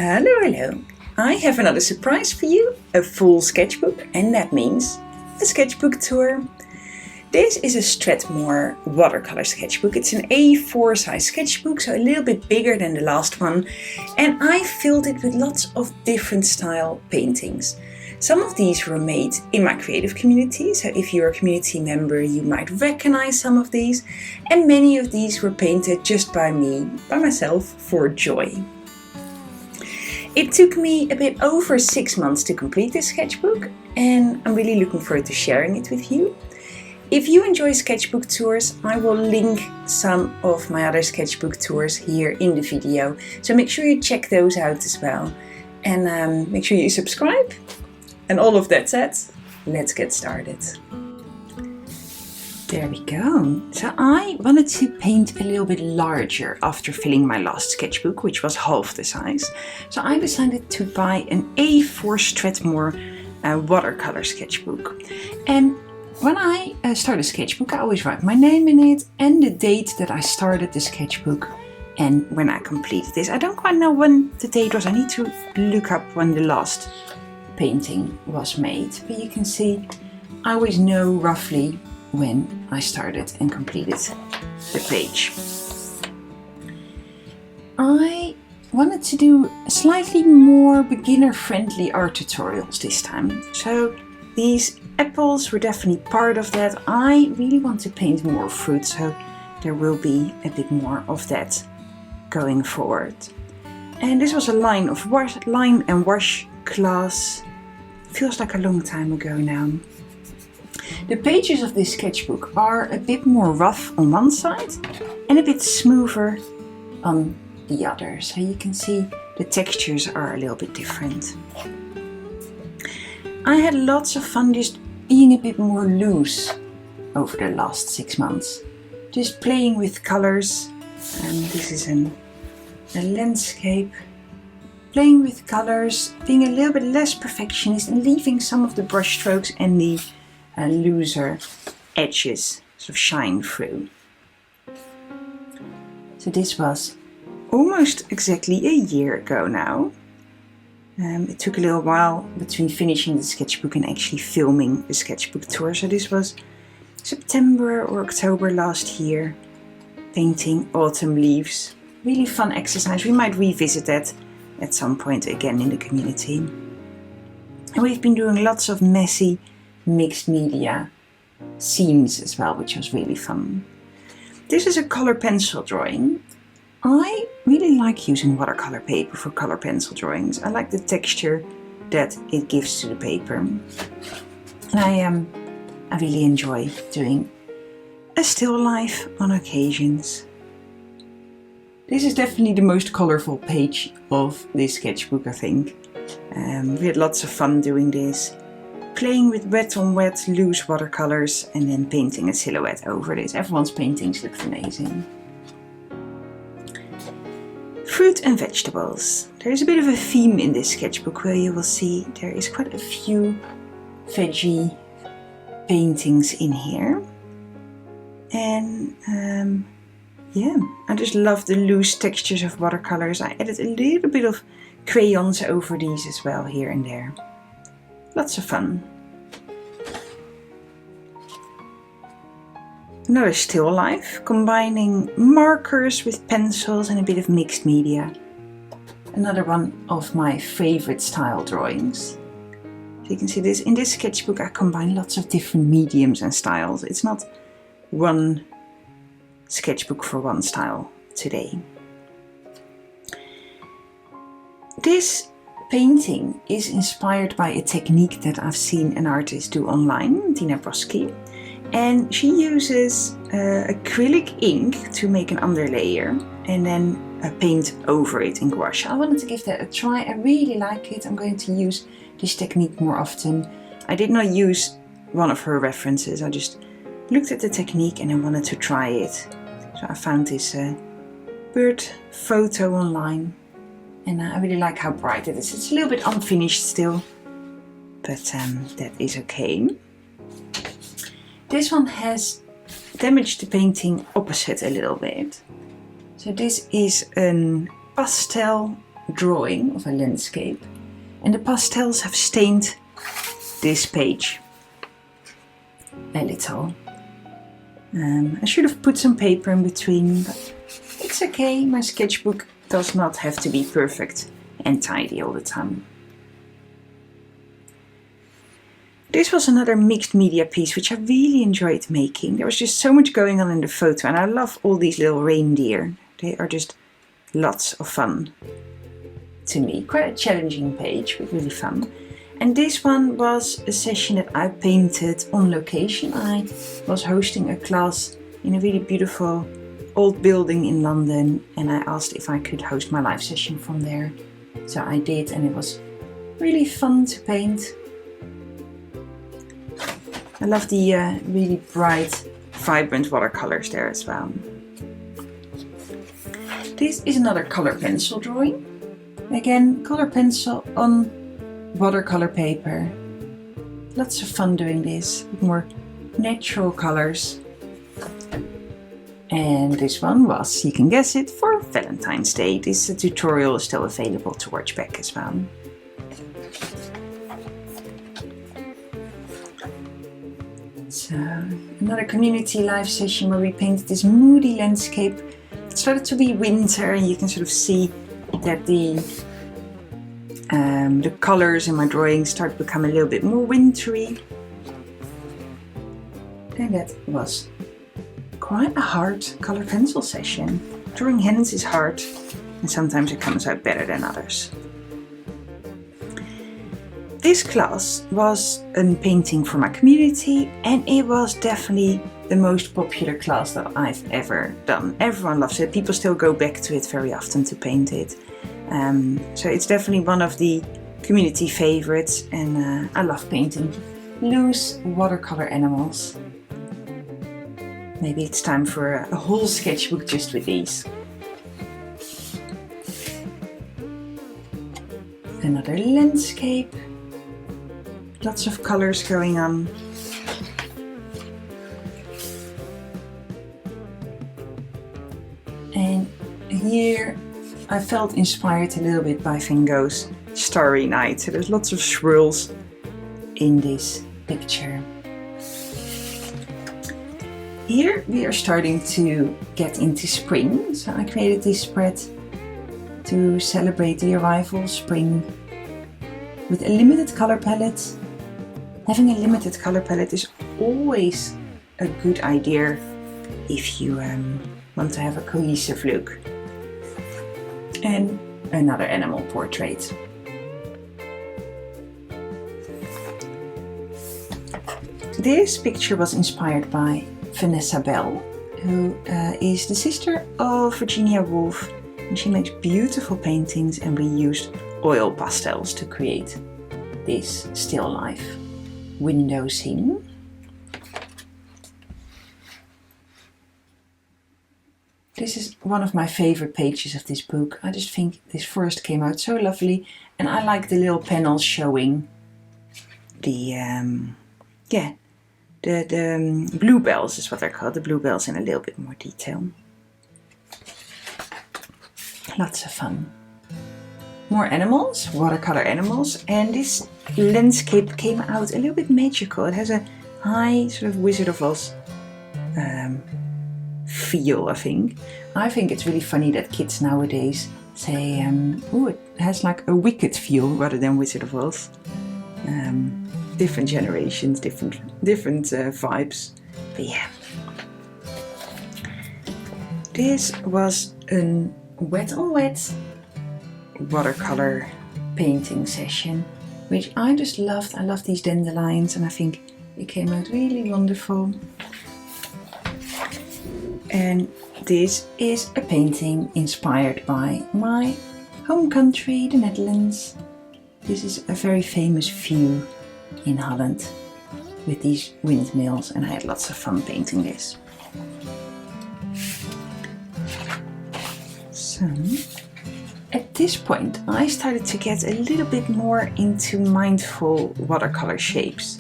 Hello, hello. I have another surprise for you, a full sketchbook, and that means a sketchbook tour. This is a Strathmore watercolor sketchbook. It's an A4 size sketchbook, so a little bit bigger than the last one, and I filled it with lots of different style paintings. Some of these were made in my creative community, so if you're a community member you might recognize some of these, and many of these were painted just by me, by myself, for joy. It took me a bit over 6 months to complete this sketchbook, and I'm really looking forward to sharing it with you. If you enjoy sketchbook tours, I will link some of my other sketchbook tours here in the video, so make sure you check those out as well. And make sure you subscribe. And all of that said, let's get started. There we go. So I wanted to paint a little bit larger after filling my last sketchbook, which was half the size. So I decided to buy an A4 Strathmore watercolor sketchbook. And when I start a sketchbook, I always write my name in it and the date that I started the sketchbook and when I completed this. I don't quite know when the date was. I need to look up when the last painting was made, but you can see I always know roughly when I started and completed the page. I wanted to do slightly more beginner-friendly art tutorials this time, so these apples were definitely part of that. I really want to paint more fruit, so there will be a bit more of that going forward. And this was a line and wash class. Feels like a long time ago now. The pages of this sketchbook are a bit more rough on one side and a bit smoother on the other. So you can see the textures are a little bit different. I had lots of fun just being a bit more loose over the last 6 months. Just playing with colors. And this is a landscape. Playing with colors, being a little bit less perfectionist and leaving some of the brush strokes and the looser edges sort of shine through. So this was almost exactly a year ago now. It took a little while between finishing the sketchbook and actually filming the sketchbook tour. So this was September or October last year, painting autumn leaves. Really fun exercise. We might revisit that at some point again in the community. And we've been doing lots of messy mixed media scenes as well, which was really fun. This is a color pencil drawing. I really like using watercolor paper for color pencil drawings. I like the texture that it gives to the paper. And I really enjoy doing a still life on occasions. This is definitely the most colorful page of this sketchbook, I think. We had lots of fun doing this. Playing with wet on wet loose watercolors and then painting a silhouette over this. Everyone's paintings looked amazing. Fruit and vegetables. There is a bit of a theme in this sketchbook where you will see there is quite a few veggie paintings in here. And yeah, I just love the loose textures of watercolors. I added a little bit of crayons over these as well here and there. Lots of fun. Another still life, combining markers with pencils and a bit of mixed media. Another one of my favorite style drawings. So you can see this in this sketchbook I combine lots of different mediums and styles. It's not one sketchbook for one style today. This painting is inspired by a technique that I've seen an artist do online, Dina Broski, and she uses acrylic ink to make an underlayer and then paint over it in gouache. I wanted to give that a try. I really like it. I'm going to use this technique more often. I did not use one of her references. I just looked at the technique and I wanted to try it. So I found this bird photo online and I really like how bright it is. It's a little bit unfinished still, but that is okay. This one has damaged the painting opposite a little bit. So this is a pastel drawing of a landscape, and the pastels have stained this page a little. I should have put some paper in between, but it's okay. My sketchbook does not have to be perfect and tidy all the time. This was another mixed media piece which I really enjoyed making. There was just so much going on in the photo, and I love all these little reindeer. They are just lots of fun to me. Quite a challenging page, but really fun. And this one was a session that I painted on location. I was hosting a class in a really beautiful old building in London, and I asked if I could host my live session from there. So I did, and it was really fun to paint. I love the really bright, vibrant watercolors there as well. This is another color pencil drawing. Again, color pencil on watercolor paper. Lots of fun doing this with more natural colors. And this one was, you can guess it, for Valentine's Day. This tutorial is still available to watch back as well. So, another community live session where we painted this moody landscape. It started to be winter, and you can sort of see that the colors in my drawings start to become a little bit more wintry. And that was quite a hard color pencil session. Drawing hands is hard, and sometimes it comes out better than others. This class was a painting for my community, and it was definitely the most popular class that I've ever done. Everyone loves it. People still go back to it very often to paint it. So it's definitely one of the community favorites, and I love painting loose watercolor animals. Maybe it's time for a whole sketchbook just with these. Another landscape. Lots of colors going on. And here I felt inspired a little bit by Van Gogh's Starry Night. So there's lots of swirls in this picture. Here we are starting to get into spring. So I created this spread to celebrate the arrival of spring with a limited color palette. Having a limited color palette is always a good idea if you want to have a cohesive look. And another animal portrait. This picture was inspired by Vanessa Bell, who is the sister of Virginia Woolf, and she makes beautiful paintings, and we used oil pastels to create this still life window scene. This is one of my favorite pages of this book. I just think this forest came out so lovely, and I like the little panels showing the bluebells is what they're called, the bluebells in a little bit more detail. Lots of fun. More animals, watercolor animals, and this landscape came out a little bit magical. It has a high sort of Wizard of Oz feel, I think. I think it's really funny that kids nowadays say, it has like a Wicked feel rather than Wizard of Oz. Different generations, different vibes. But yeah. This was a wet on wet watercolor painting session, which I just loved. I love these dandelions, and I think it came out really wonderful. And this is a painting inspired by my home country, the Netherlands. This is a very famous view in Holland with these windmills, and I had lots of fun painting this. So at this point I started to get a little bit more into mindful watercolor shapes,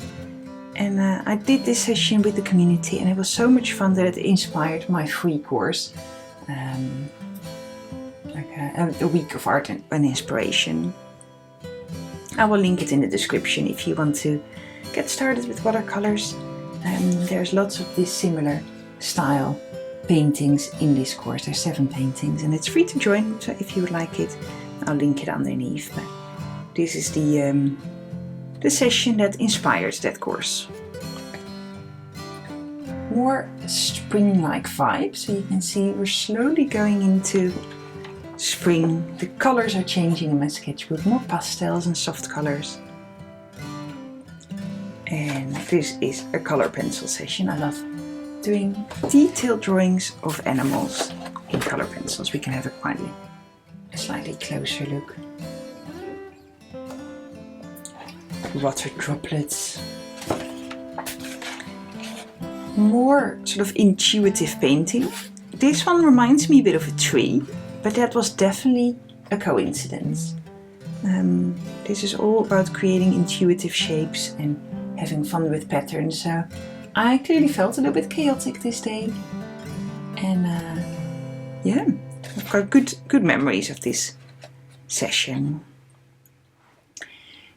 and I did this session with the community, and it was so much fun that it inspired my free course. like a week of art and inspiration. I will link it in the description if you want to get started with watercolors. There's lots of this similar style paintings in this course. There's 7 paintings and it's free to join, so if you would like it, I'll link it underneath. But this is the session that inspired that course. More spring-like vibe, so you can see we're slowly going into spring. The colors are changing in my sketchbook, more pastels and soft colors. And this is a color pencil session. I love doing detailed drawings of animals in color pencils. We can have a slightly closer look. Water droplets. More sort of intuitive painting. This one reminds me a bit of a tree, but that was definitely a coincidence. This is all about creating intuitive shapes and having fun with patterns. So I clearly felt a little bit chaotic this day. And yeah, I've got good memories of this session.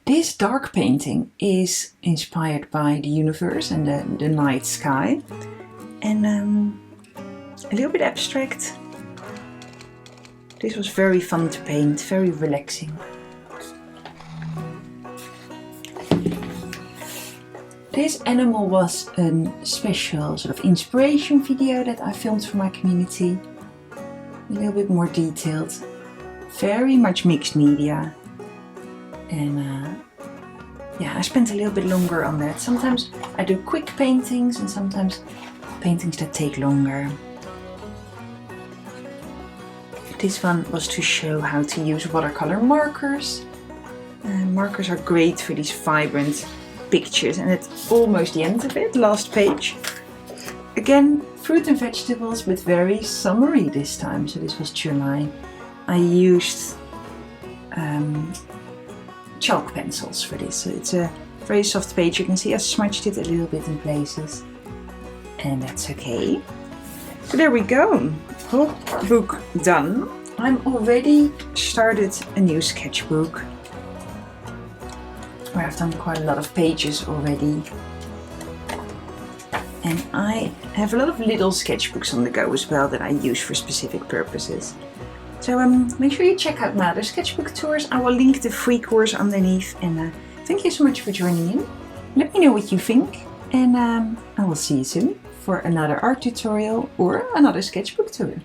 This dark painting is inspired by the universe and the night sky, and a little bit abstract. This was very fun to paint, very relaxing. This animal was a special sort of inspiration video that I filmed for my community. A little bit more detailed, very much mixed media. And yeah, I spent a little bit longer on that. Sometimes I do quick paintings and sometimes paintings that take longer. This one was to show how to use watercolor markers. Markers are great for these vibrant pictures, and it's almost the end of it, last page. Again, fruit and vegetables, but very summery this time. So this was July. I used chalk pencils for this. So it's a very soft page. You can see I smudged it a little bit in places, and that's okay. So there we go. Whole book done. I'm already started a new sketchbook where I've done quite a lot of pages already. And I have a lot of little sketchbooks on the go as well that I use for specific purposes. So make sure you check out my other sketchbook tours. I will link the free course underneath. And thank you so much for joining in. Let me know what you think. And I will see you soon for another art tutorial or another sketchbook tour.